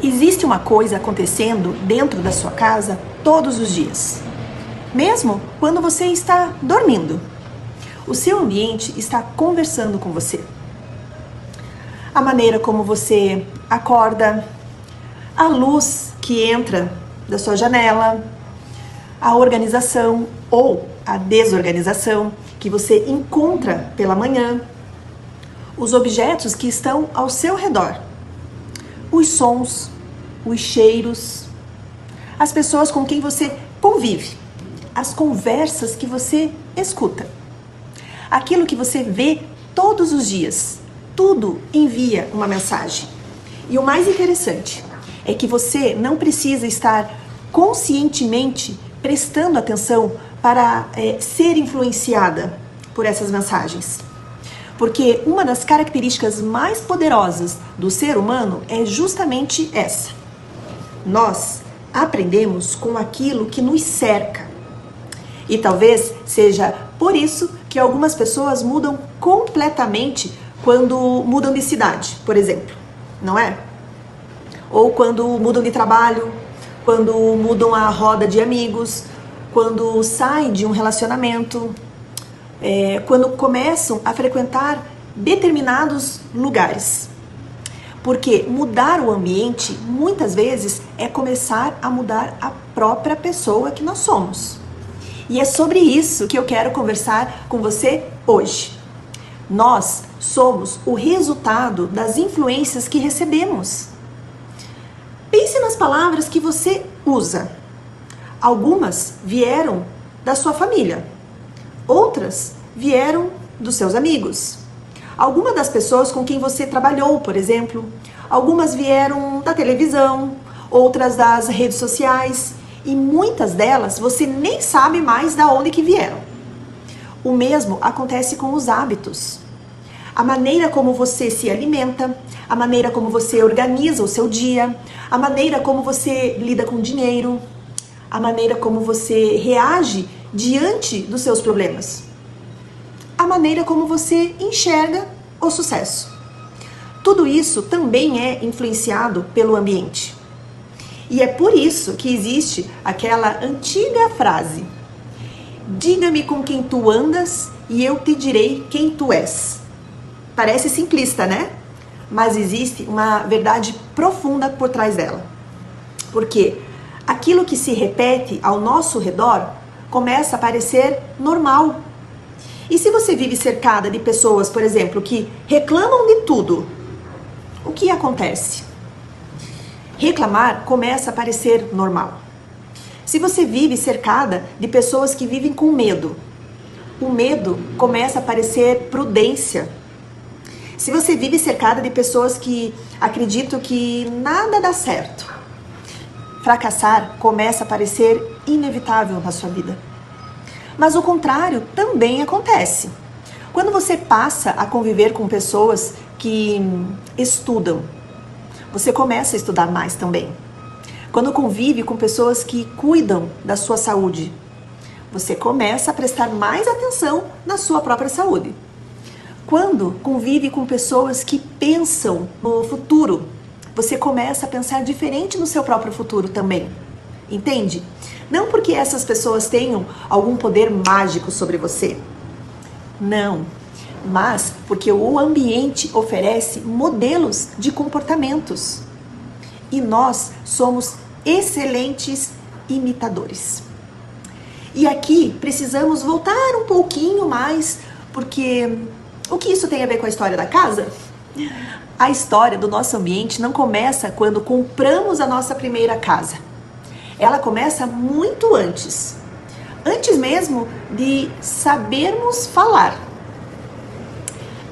Existe uma coisa acontecendo dentro da sua casa todos os dias, mesmo quando você está dormindo. O seu ambiente está conversando com você. A maneira como você acorda, a luz que entra da sua janela, a organização ou a desorganização que você encontra pela manhã, os objetos que estão ao seu redor, os sons, os cheiros, as pessoas com quem você convive, as conversas que você escuta, aquilo que você vê todos os dias, tudo envia uma mensagem. E o mais interessante é que você não precisa estar conscientemente prestando atenção para ser influenciada por essas mensagens. Porque uma das características mais poderosas do ser humano é justamente essa. Nós aprendemos com aquilo que nos cerca. E talvez seja por isso que algumas pessoas mudam completamente quando mudam de cidade, por exemplo, não é? Ou quando mudam de trabalho, quando mudam a roda de amigos, quando saem de um relacionamento, quando começam a frequentar determinados lugares. Porque mudar o ambiente, muitas vezes, é começar a mudar a própria pessoa que nós somos. E é sobre isso que eu quero conversar com você hoje. Nós somos o resultado das influências que recebemos. Pense nas palavras que você usa. Algumas vieram da sua família, outras vieram dos seus amigos. Algumas das pessoas com quem você trabalhou, por exemplo, algumas vieram da televisão, outras das redes sociais, e muitas delas você nem sabe mais da onde que vieram. O mesmo acontece com os hábitos. A maneira como você se alimenta, a maneira como você organiza o seu dia, a maneira como você lida com dinheiro, a maneira como você reage diante dos seus problemas, a maneira como você enxerga o sucesso. Tudo isso também é influenciado pelo ambiente. E é por isso que existe aquela antiga frase: diga-me com quem tu andas e eu te direi quem tu és. Parece simplista, né? Mas existe uma verdade profunda por trás dela. Porque aquilo que se repete ao nosso redor começa a parecer normal. E se você vive cercada de pessoas, por exemplo, que reclamam de tudo, o que acontece? Reclamar começa a parecer normal. Se você vive cercada de pessoas que vivem com medo, o medo começa a parecer prudência. Se você vive cercada de pessoas que acreditam que nada dá certo, fracassar começa a parecer inevitável na sua vida. Mas o contrário também acontece. Quando você passa a conviver com pessoas que estudam, você começa a estudar mais também. Quando convive com pessoas que cuidam da sua saúde, você começa a prestar mais atenção na sua própria saúde. Quando convive com pessoas que pensam no futuro, você começa a pensar diferente no seu próprio futuro também. Entende? Não porque essas pessoas tenham algum poder mágico sobre você. Não. Mas porque o ambiente oferece modelos de comportamentos. E nós somos excelentes imitadores. E aqui precisamos voltar um pouquinho mais, porque o que isso tem a ver com a história da casa? A história do nosso ambiente não começa quando compramos a nossa primeira casa. Ela começa muito antes. Antes mesmo de sabermos falar.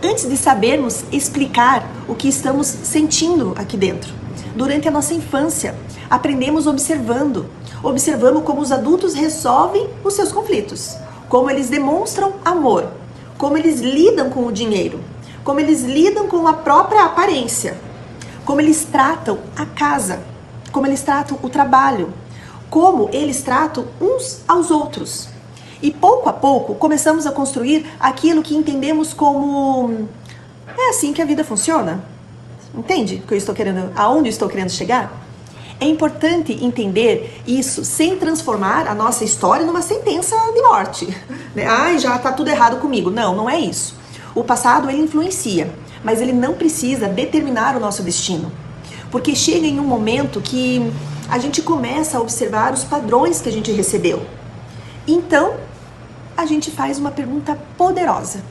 Antes de sabermos explicar o que estamos sentindo aqui dentro. Durante a nossa infância, aprendemos observando. Observamos como os adultos resolvem os seus conflitos. Como eles demonstram amor. Como eles lidam com o dinheiro. Como eles lidam com a própria aparência. Como eles tratam a casa. Como eles tratam o trabalho. Como eles tratam uns aos outros. E pouco a pouco começamos a construir aquilo que entendemos como é assim que a vida funciona. Entende aonde eu estou querendo chegar? É importante entender isso sem transformar a nossa história numa sentença de morte. Né? Ai, já tá tudo errado comigo. Não, não é isso. O passado, ele influencia, mas ele não precisa determinar o nosso destino. Porque chega em um momento que a gente começa a observar os padrões que a gente recebeu. Então, a gente faz uma pergunta poderosa.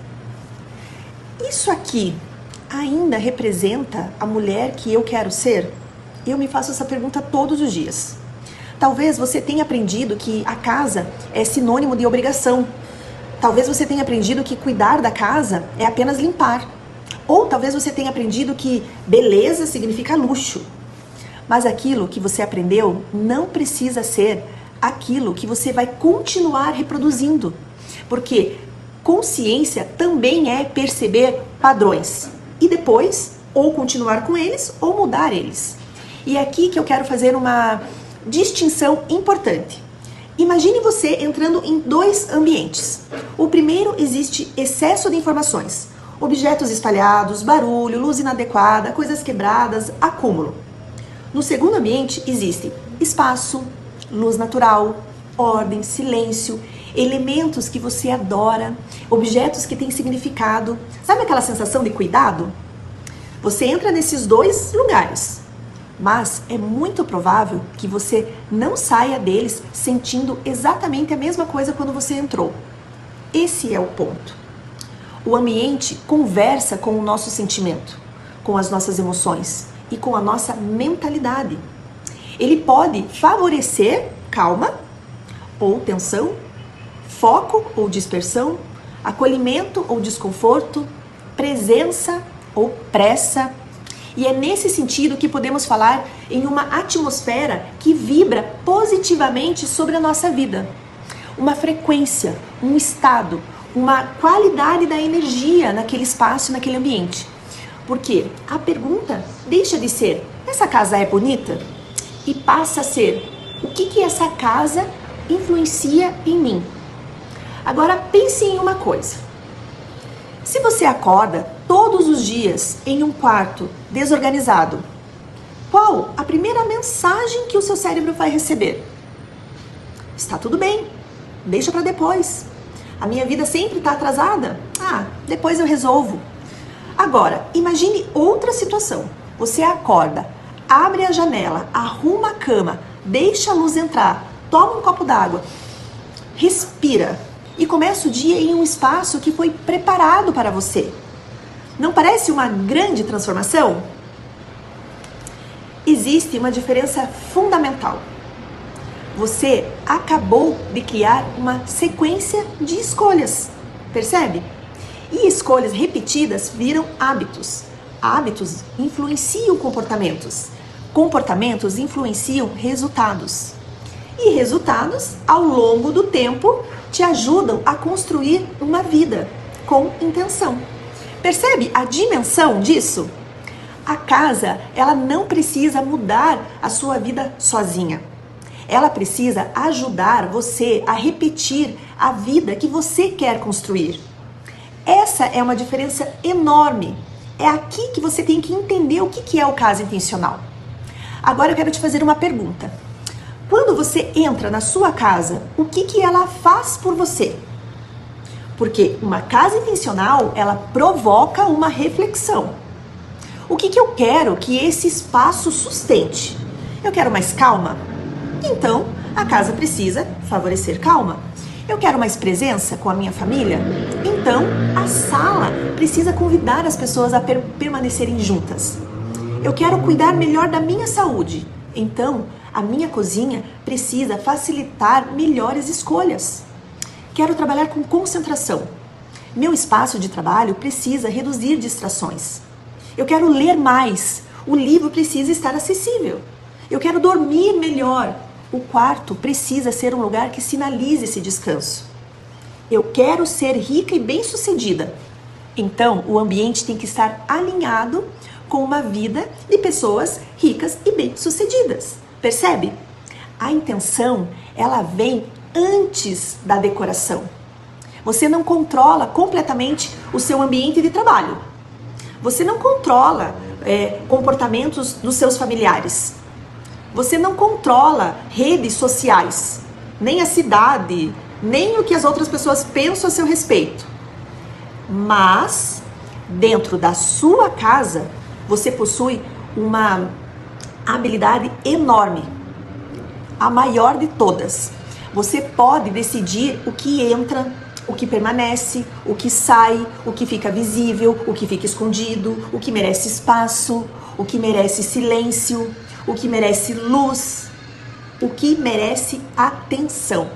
Isso aqui ainda representa a mulher que eu quero ser? Eu me faço essa pergunta todos os dias. Talvez você tenha aprendido que a casa é sinônimo de obrigação. Talvez você tenha aprendido que cuidar da casa é apenas limpar. Ou talvez você tenha aprendido que beleza significa luxo. Mas aquilo que você aprendeu não precisa ser aquilo que você vai continuar reproduzindo. Porque consciência também é perceber padrões. E depois, ou continuar com eles, ou mudar eles. E é aqui que eu quero fazer uma distinção importante. Imagine você entrando em dois ambientes. O primeiro, existe excesso de informações. Objetos espalhados, barulho, luz inadequada, coisas quebradas, acúmulo. No segundo ambiente, existe espaço, luz natural, ordem, silêncio, elementos que você adora, objetos que têm significado. Sabe aquela sensação de cuidado? Você entra nesses dois lugares, mas é muito provável que você não saia deles sentindo exatamente a mesma coisa quando você entrou. Esse é o ponto. O ambiente conversa com o nosso sentimento, com as nossas emoções e com a nossa mentalidade. Ele pode favorecer calma ou tensão, foco ou dispersão, acolhimento ou desconforto, presença ou pressa. E é nesse sentido que podemos falar em uma atmosfera que vibra positivamente sobre a nossa vida. Uma frequência, um estado, uma qualidade da energia naquele espaço, naquele ambiente. Porque a pergunta deixa de ser, essa casa é bonita? E passa a ser, o que essa casa influencia em mim? Agora pense em uma coisa. Se você acorda todos os dias em um quarto desorganizado, qual a primeira mensagem que o seu cérebro vai receber? Está tudo bem, deixa para depois. A minha vida sempre está atrasada? Depois eu resolvo. Agora, imagine outra situação. Você acorda, abre a janela, arruma a cama, deixa a luz entrar, toma um copo d'água, respira e começa o dia em um espaço que foi preparado para você. Não parece uma grande transformação? Existe uma diferença fundamental. Você acabou de criar uma sequência de escolhas, percebe? E escolhas repetidas viram hábitos. Hábitos influenciam comportamentos. Comportamentos influenciam resultados. E resultados, ao longo do tempo, te ajudam a construir uma vida com intenção. Percebe a dimensão disso? A casa, ela não precisa mudar a sua vida sozinha. Ela precisa ajudar você a repetir a vida que você quer construir. Essa é uma diferença enorme. É aqui que você tem que entender o que é o casa intencional. Agora eu quero te fazer uma pergunta. Quando você entra na sua casa, o que ela faz por você? Porque uma casa intencional, ela provoca uma reflexão. O que eu quero que esse espaço sustente? Eu quero mais calma? Então, a casa precisa favorecer calma. Eu quero mais presença com a minha família? Então, a sala precisa convidar as pessoas a permanecerem juntas. Eu quero cuidar melhor da minha saúde. Então, a minha cozinha precisa facilitar melhores escolhas. Quero trabalhar com concentração. Meu espaço de trabalho precisa reduzir distrações. Eu quero ler mais. O livro precisa estar acessível. Eu quero dormir melhor. O quarto precisa ser um lugar que sinalize esse descanso. Eu quero ser rica e bem-sucedida. Então, o ambiente tem que estar alinhado com uma vida de pessoas ricas e bem-sucedidas. Percebe? A intenção, ela vem antes da decoração. Você não controla completamente o seu ambiente de trabalho. Você não controla comportamentos dos seus familiares. Você não controla redes sociais, nem a cidade, nem o que as outras pessoas pensam a seu respeito. Mas, dentro da sua casa, você possui uma habilidade enorme, a maior de todas. Você pode decidir o que entra, o que permanece, o que sai, o que fica visível, o que fica escondido, o que merece espaço, o que merece silêncio, o que merece luz, o que merece atenção.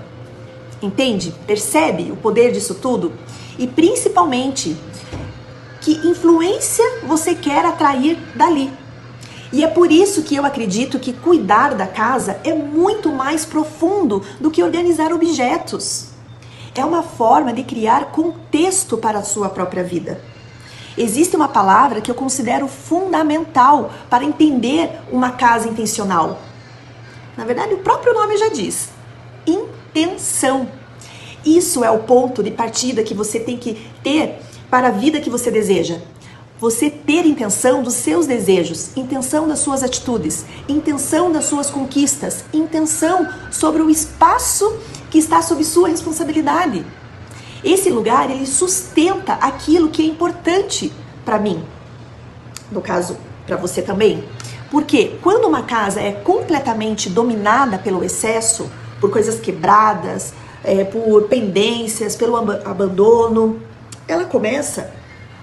Entende? Percebe o poder disso tudo? E principalmente, que influência você quer atrair dali. E é por isso que eu acredito que cuidar da casa é muito mais profundo do que organizar objetos. É uma forma de criar contexto para a sua própria vida. Existe uma palavra que eu considero fundamental para entender uma casa intencional. Na verdade, o próprio nome já diz: intenção. Isso é o ponto de partida que você tem que ter para a vida que você deseja. Você ter intenção dos seus desejos, intenção das suas atitudes, intenção das suas conquistas, intenção sobre o espaço que está sob sua responsabilidade. Esse lugar, ele sustenta aquilo que é importante para mim. No caso, para você também. Porque quando uma casa é completamente dominada pelo excesso, por coisas quebradas, por pendências, pelo abandono, ela começa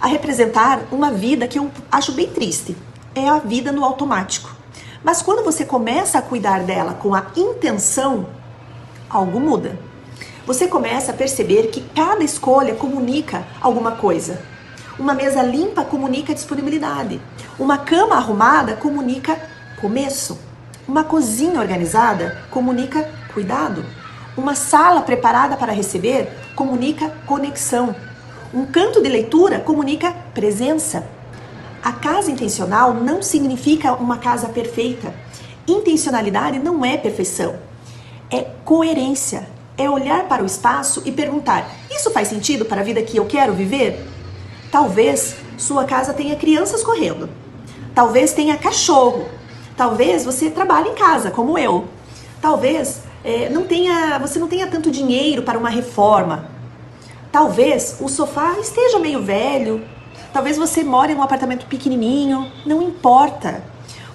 a representar uma vida que eu acho bem triste. É a vida no automático. Mas quando você começa a cuidar dela com a intenção, algo muda. Você começa a perceber que cada escolha comunica alguma coisa. Uma mesa limpa comunica disponibilidade. Uma cama arrumada comunica começo. Uma cozinha organizada comunica cuidado. Uma sala preparada para receber comunica conexão. Um canto de leitura comunica presença. A casa intencional não significa uma casa perfeita. Intencionalidade não é perfeição. É coerência. É olhar para o espaço e perguntar: isso faz sentido para a vida que eu quero viver? Talvez sua casa tenha crianças correndo. Talvez tenha cachorro. Talvez você trabalhe em casa, como eu. Talvez você não tenha tanto dinheiro para uma reforma. Talvez o sofá esteja meio velho, talvez você more num apartamento pequenininho, não importa.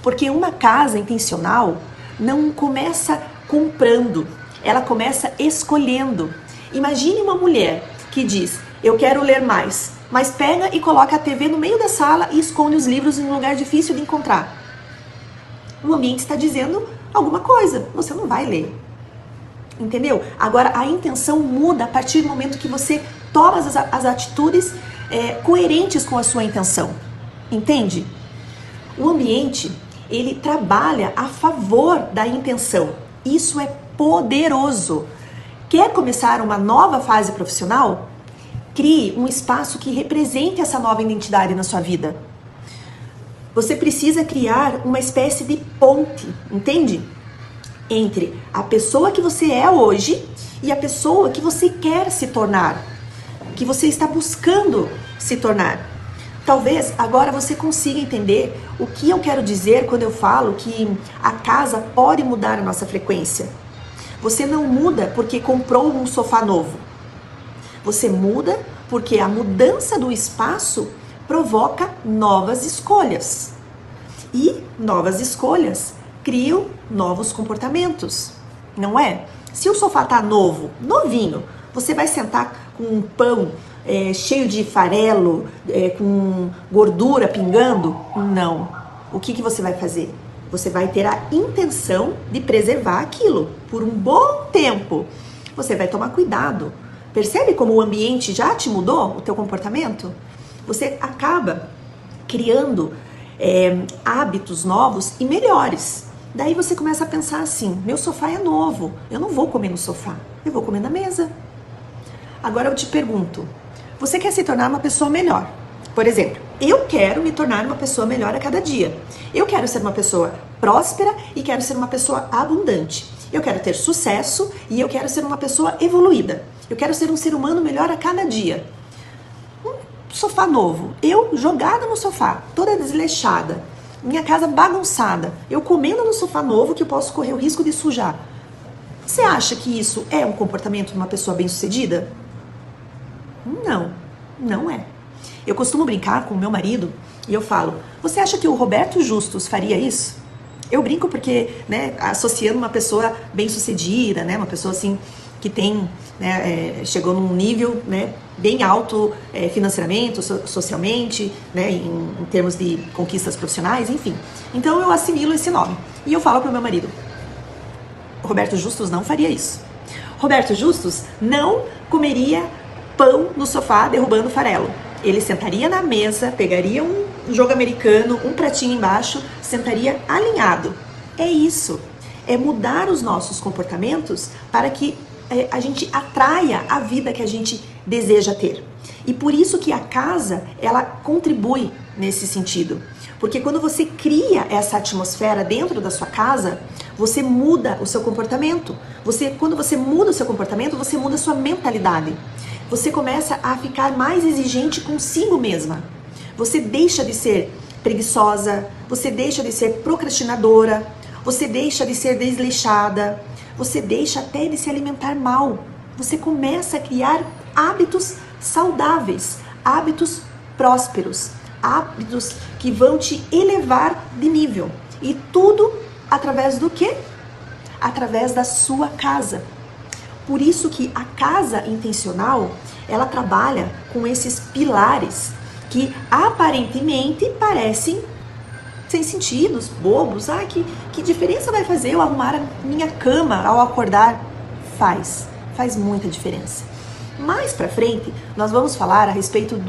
Porque uma casa intencional não começa comprando, ela começa escolhendo. Imagine uma mulher que diz: eu quero ler mais, mas pega e coloca a TV no meio da sala e esconde os livros em um lugar difícil de encontrar. O ambiente está dizendo alguma coisa, você não vai ler. Entendeu? Agora, a intenção muda a partir do momento que você toma as atitudes coerentes com a sua intenção. Entende? O ambiente, ele trabalha a favor da intenção. Isso é poderoso. Quer começar uma nova fase profissional? Crie um espaço que represente essa nova identidade na sua vida. Você precisa criar uma espécie de ponte, entende? Entre a pessoa que você é hoje e a pessoa que você quer se tornar, que você está buscando se tornar. Talvez agora você consiga entender o que eu quero dizer quando eu falo que a casa pode mudar a nossa frequência. Você não muda porque comprou um sofá novo. Você muda porque a mudança do espaço provoca novas escolhas. E novas escolhas criam novos comportamentos, não é? Se o sofá tá novo, novinho, você vai sentar com um pão cheio de farelo, com gordura pingando? Não. O que você vai fazer? Você vai ter a intenção de preservar aquilo por um bom tempo. Você vai tomar cuidado. Percebe como o ambiente já te mudou, o teu comportamento? Você acaba criando hábitos novos e melhores. Daí você começa a pensar assim: meu sofá é novo, eu não vou comer no sofá, eu vou comer na mesa. Agora eu te pergunto, você quer se tornar uma pessoa melhor? Por exemplo, eu quero me tornar uma pessoa melhor a cada dia. Eu quero ser uma pessoa próspera e quero ser uma pessoa abundante. Eu quero ter sucesso e eu quero ser uma pessoa evoluída. Eu quero ser um ser humano melhor a cada dia. sofá novo, eu jogada no sofá, toda desleixada, minha casa bagunçada, eu comendo no sofá novo que eu posso correr o risco de sujar. Você acha que isso é um comportamento de uma pessoa bem-sucedida? Não, não é. Eu costumo brincar com o meu marido e eu falo, você acha que o Roberto Justus faria isso? Eu brinco porque, né, associando uma pessoa bem-sucedida, né, uma pessoa assim que tem, né, chegou num nível, né, bem alto financeiramente, socialmente, né, em termos de conquistas profissionais, enfim. Então eu assimilo esse nome e eu falo para o meu marido, Roberto Justus não faria isso. Roberto Justus não comeria pão no sofá derrubando farelo. Ele sentaria na mesa, pegaria um jogo americano, um pratinho embaixo, sentaria alinhado. É isso. É mudar os nossos comportamentos para que a gente atraia a vida que a gente deseja ter. E por isso que a casa, ela contribui nesse sentido. Porque quando você cria essa atmosfera dentro da sua casa, você muda o seu comportamento. Quando você muda o seu comportamento, você muda a sua mentalidade. Você começa a ficar mais exigente consigo mesma. Você deixa de ser preguiçosa, você deixa de ser procrastinadora, você deixa de ser desleixada, você deixa até de se alimentar mal. Você começa a criar hábitos saudáveis, hábitos prósperos, hábitos que vão te elevar de nível. E tudo através do quê? Através da sua casa. Por isso que a casa intencional, ela trabalha com esses pilares que aparentemente parecem sem sentidos, bobos. Ah, que diferença vai fazer eu arrumar a minha cama ao acordar? Faz muita diferença. Mais pra frente, nós vamos falar a respeito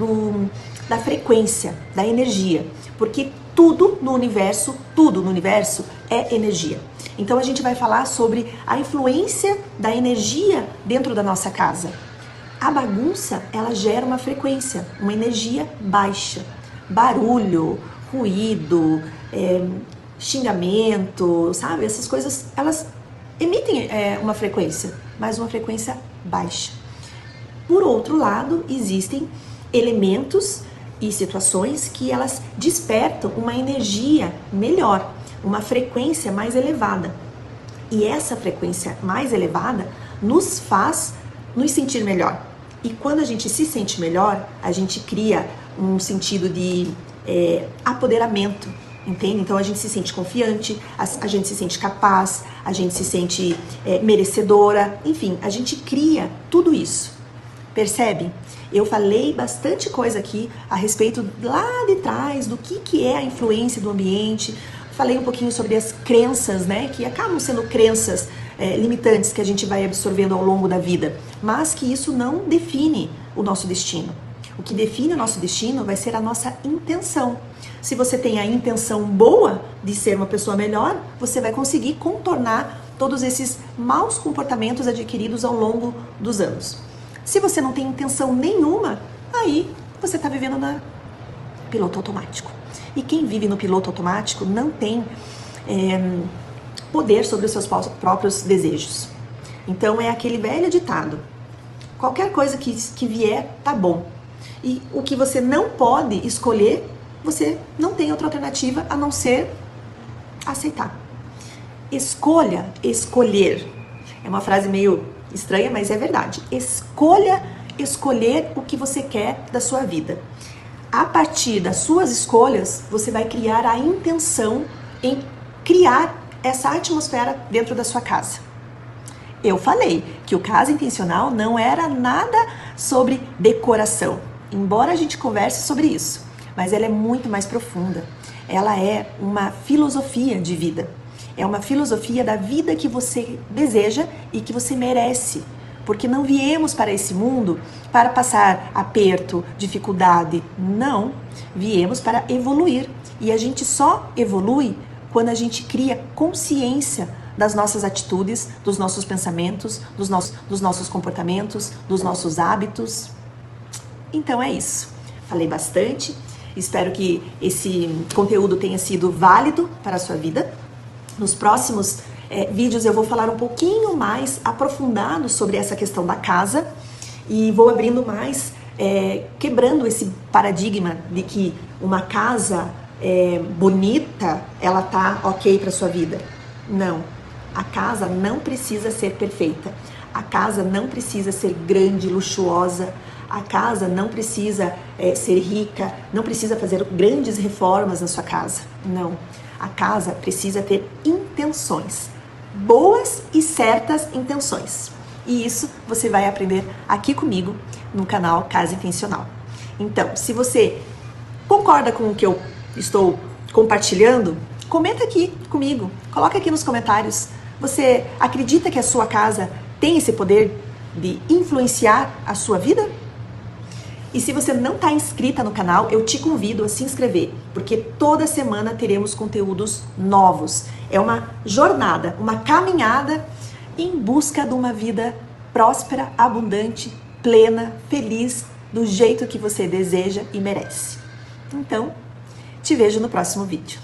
da frequência, da energia, porque tudo no universo é energia. Então a gente vai falar sobre a influência da energia dentro da nossa casa. A bagunça, ela gera uma frequência, uma energia baixa. Barulho, ruído, xingamento, sabe? Essas coisas, elas emitem uma frequência, mas uma frequência baixa. Por outro lado, existem elementos e situações que elas despertam uma energia melhor, uma frequência mais elevada. E essa frequência mais elevada nos faz nos sentir melhor. E quando a gente se sente melhor, a gente cria um sentido de apoderamento, entende? Então a gente se sente confiante, a gente se sente capaz, a gente se sente merecedora, enfim, a gente cria tudo isso. Percebe? Eu falei bastante coisa aqui a respeito lá de trás do que é a influência do ambiente. Falei um pouquinho sobre as crenças, né? Que acabam sendo crenças limitantes que a gente vai absorvendo ao longo da vida. Mas que isso não define o nosso destino. O que define o nosso destino vai ser a nossa intenção. Se você tem a intenção boa de ser uma pessoa melhor, você vai conseguir contornar todos esses maus comportamentos adquiridos ao longo dos anos. Se você não tem intenção nenhuma, aí você está vivendo no piloto automático. E quem vive no piloto automático não tem poder sobre os seus próprios desejos. Então é aquele velho ditado, qualquer coisa que vier, tá bom. E o que você não pode escolher, você não tem outra alternativa a não ser aceitar. Escolha escolher. É uma frase meio estranha, mas é verdade. Escolha escolher o que você quer da sua vida. A partir das suas escolhas, você vai criar a intenção em criar essa atmosfera dentro da sua casa. Eu falei que o Casa Intencional não era nada sobre decoração, embora a gente converse sobre isso, mas ela é muito mais profunda. Ela é uma filosofia de vida. É uma filosofia da vida que você deseja e que você merece. Porque não viemos para esse mundo para passar aperto, dificuldade. Não. Viemos para evoluir. E a gente só evolui quando a gente cria consciência das nossas atitudes, dos nossos pensamentos, dos nossos comportamentos, dos nossos hábitos. Então é isso. Falei bastante. Espero que esse conteúdo tenha sido válido para a sua vida. Nos próximos vídeos eu vou falar um pouquinho mais aprofundado sobre essa questão da casa e vou abrindo mais quebrando esse paradigma de que uma casa bonita, ela tá ok para sua vida. Não, a casa não precisa ser perfeita, a casa não precisa ser grande, luxuosa, a casa não precisa ser rica, não precisa fazer grandes reformas na sua casa. Não, a casa precisa ter intenções, boas e certas intenções. E isso você vai aprender aqui comigo no canal Casa Intencional. Então, se você concorda com o que eu estou compartilhando, comenta aqui comigo, coloca aqui nos comentários. Você acredita que a sua casa tem esse poder de influenciar a sua vida? E se você não está inscrita no canal, eu te convido a se inscrever, porque toda semana teremos conteúdos novos. É uma jornada, uma caminhada em busca de uma vida próspera, abundante, plena, feliz, do jeito que você deseja e merece. Então, te vejo no próximo vídeo.